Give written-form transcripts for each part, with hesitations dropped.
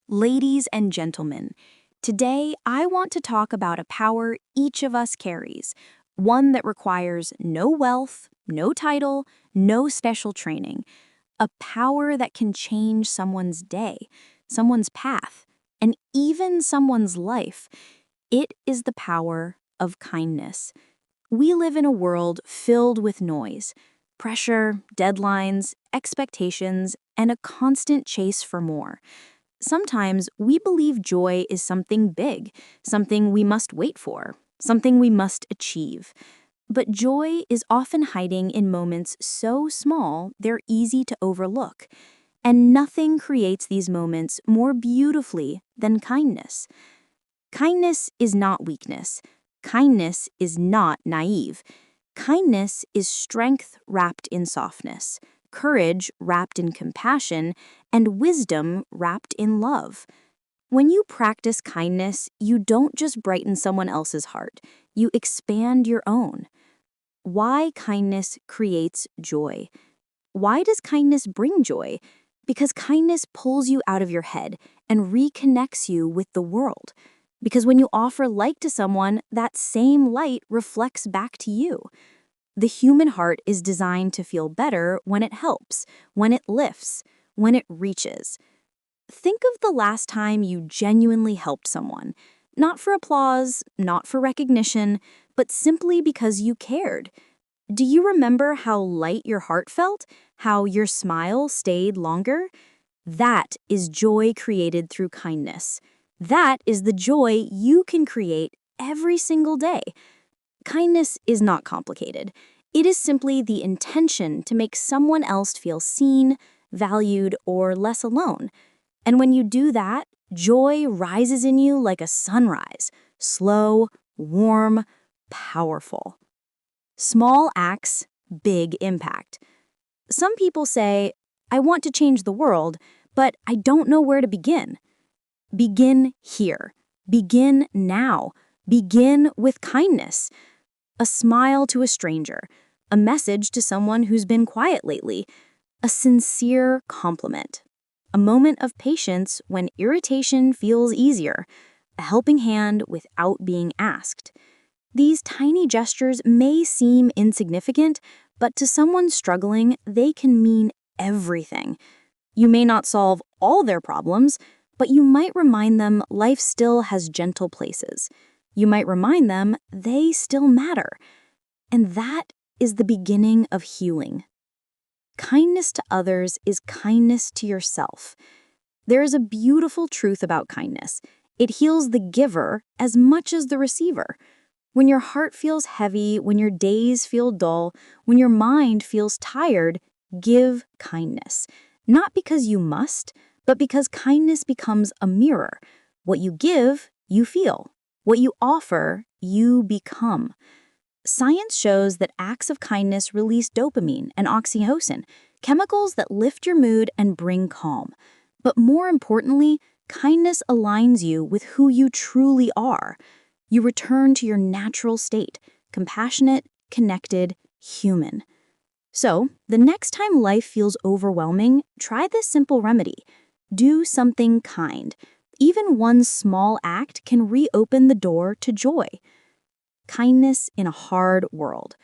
Ladies and gentlemen, today I want to talk about a power each of us carries, one that requires no wealth, no title, no special training, a power that can change someone's day, someone's path, and even someone's life. It is the power of kindness. We live in a world filled with noise, pressure, deadlines, expectations, and a constant chase for more. Sometimes we believe joy is something big, something we must wait for, something we must achieve. But joy is often hiding in moments so small they're easy to overlook. And nothing creates these moments more beautifully than kindness. Kindness is not weakness. Kindness is not naive. Kindness is strength wrapped in softness, courage wrapped in compassion, and wisdom wrapped in love. When you practice kindness, you don't just brighten someone else's heart, you expand your own. Why kindness creates joy? Why does kindness bring joy? Because kindness pulls you out of your head and reconnects you with the world. Because when you offer light to someone, that same light reflects back to you. The human heart is designed to feel better when it helps, when it lifts, when it reaches. Think of the last time you genuinely helped someone, not for applause, not for recognition, but simply because you cared. Do you remember how light your heart felt? How your smile stayed longer? That is joy created through kindness. That is the joy you can create every single day. Kindness is not complicated. It is simply the intention to make someone else feel seen, valued, or less alone. And when you do that, joy rises in you like a sunrise, slow, warm, powerful. Small acts, big impact. Some people say, I want to change the world, but I don't know where to begin. Begin here. Begin now. Begin with kindness. A smile to a stranger, a message to someone who's been quiet lately, a sincere compliment, a moment of patience when irritation feels easier, a helping hand without being asked. These tiny gestures may seem insignificant, but to someone struggling, they can mean everything. You may not solve all their problems, but you might remind them life still has gentle places. You might remind them they still matter. And that is the beginning of healing. Kindness to others is kindness to yourself. There is a beautiful truth about kindness. It heals the giver as much as the receiver. When your heart feels heavy, when your days feel dull, when your mind feels tired, give kindness. Not because you must, but because kindness becomes a mirror. What you give, you feel. What you offer, you become. Science shows that acts of kindness release dopamine and oxytocin, chemicals that lift your mood and bring calm. But more importantly, kindness aligns you with who you truly are. You return to your natural state, compassionate, connected, human. So, the next time life feels overwhelming, try this simple remedy. Do something kind. Even one small act can reopen the door to joy. Kindness in a hard world.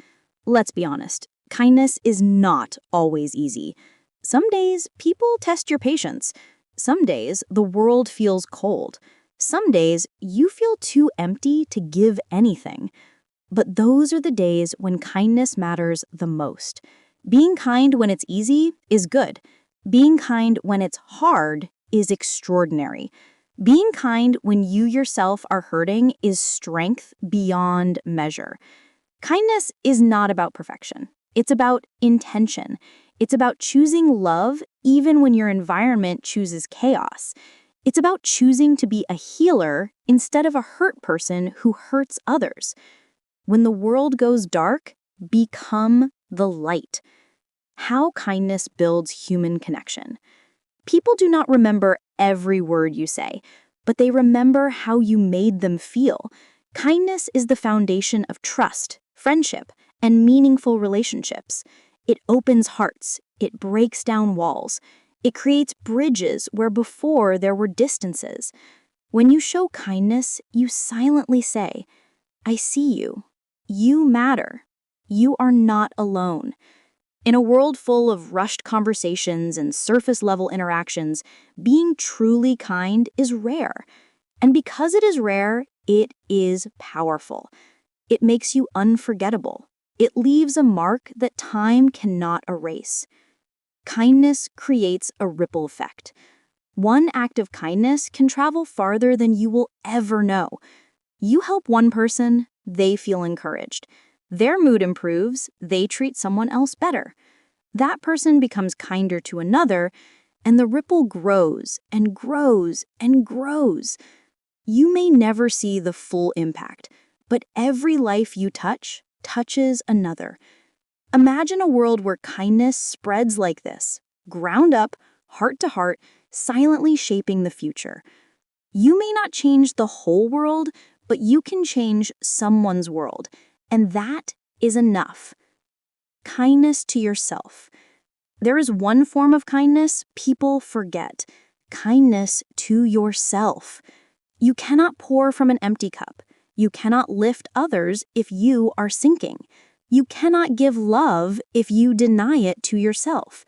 Let's be honest, kindness is not always easy. Some days, people test your patience. Some days, the world feels cold. Some days, you feel too empty to give anything. But those are the days when kindness matters the most. Being kind when it's easy is good. Being kind when it's hard is extraordinary. Being kind when you yourself are hurting is strength beyond measure. Kindness is not about perfection. It's about intention. It's about choosing love even when your environment chooses chaos. It's about choosing to be a healer instead of a hurt person who hurts others. When the world goes dark, become the light. How kindness builds human connection. People do not remember every word you say, but they remember how you made them feel. Kindness is the foundation of trust, friendship, and meaningful relationships. It opens hearts. It breaks down walls. It creates bridges where before there were distances. When you show kindness, you silently say, I see you. You matter. You are not alone. In a world full of rushed conversations and surface-level interactions, being truly kind is rare. And because it is rare, it is powerful. It makes you unforgettable. It leaves a mark that time cannot erase. Kindness creates a ripple effect. One act of kindness can travel farther than you will ever know. You help one person, they feel encouraged. Their mood improves, they treat someone else better. That person becomes kinder to another, and the ripple grows and grows and grows. You may never see the full impact, but every life you touch touches another. Imagine a world where kindness spreads like this, ground up, heart to heart, silently shaping the future. You may not change the whole world, but you can change someone's world, and that is enough. Kindness to yourself. There is one form of kindness people forget. Kindness to yourself. You cannot pour from an empty cup. You cannot lift others if you are sinking. You cannot give love if you deny it to yourself.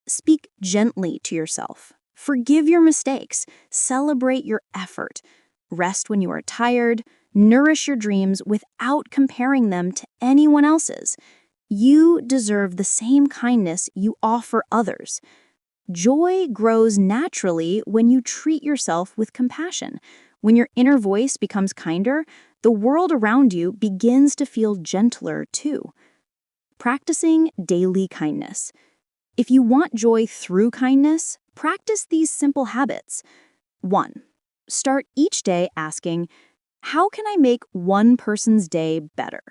Speak gently to yourself. Forgive your mistakes. Celebrate your effort. Rest when you are tired. Nourish your dreams without comparing them to anyone else's. You deserve the same kindness you offer others. Joy grows naturally when you treat yourself with compassion. When your inner voice becomes kinder, the world around you begins to feel gentler too. Practicing daily kindness. If you want joy through kindness, practice these simple habits. 1. Start each day asking, how can I make one person's day better?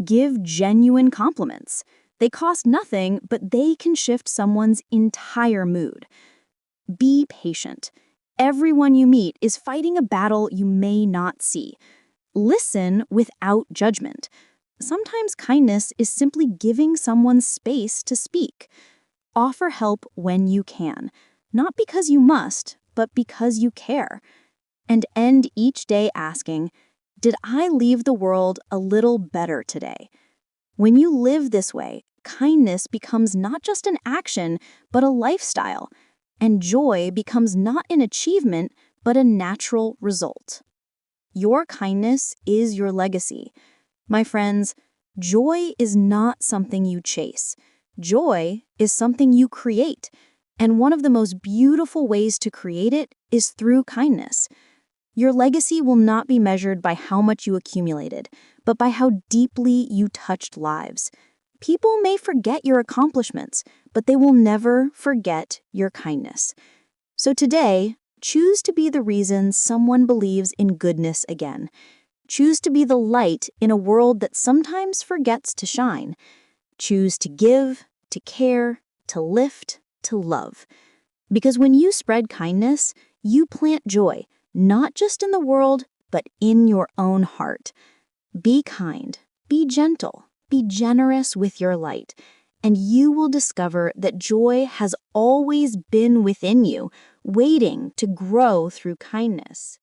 Give genuine compliments. They cost nothing, but they can shift someone's entire mood. Be patient. Everyone you meet is fighting a battle you may not see. Listen without judgment. Sometimes kindness is simply giving someone space to speak. Offer help when you can, not because you must, but because you care. And end each day asking, did I leave the world a little better today? When you live this way, kindness becomes not just an action, but a lifestyle. And joy becomes not an achievement, but a natural result. Your kindness is your legacy. My friends, joy is not something you chase. Joy is something you create. And one of the most beautiful ways to create it is through kindness. Your legacy will not be measured by how much you accumulated, but by how deeply you touched lives. People may forget your accomplishments, but they will never forget your kindness. So today, choose to be the reason someone believes in goodness again. Choose to be the light in a world that sometimes forgets to shine. Choose to give, to care, to lift, to love. Because when you spread kindness, you plant joy, not just in the world, but in your own heart. Be kind, be gentle, be generous with your light, and you will discover that joy has always been within you, waiting to grow through kindness.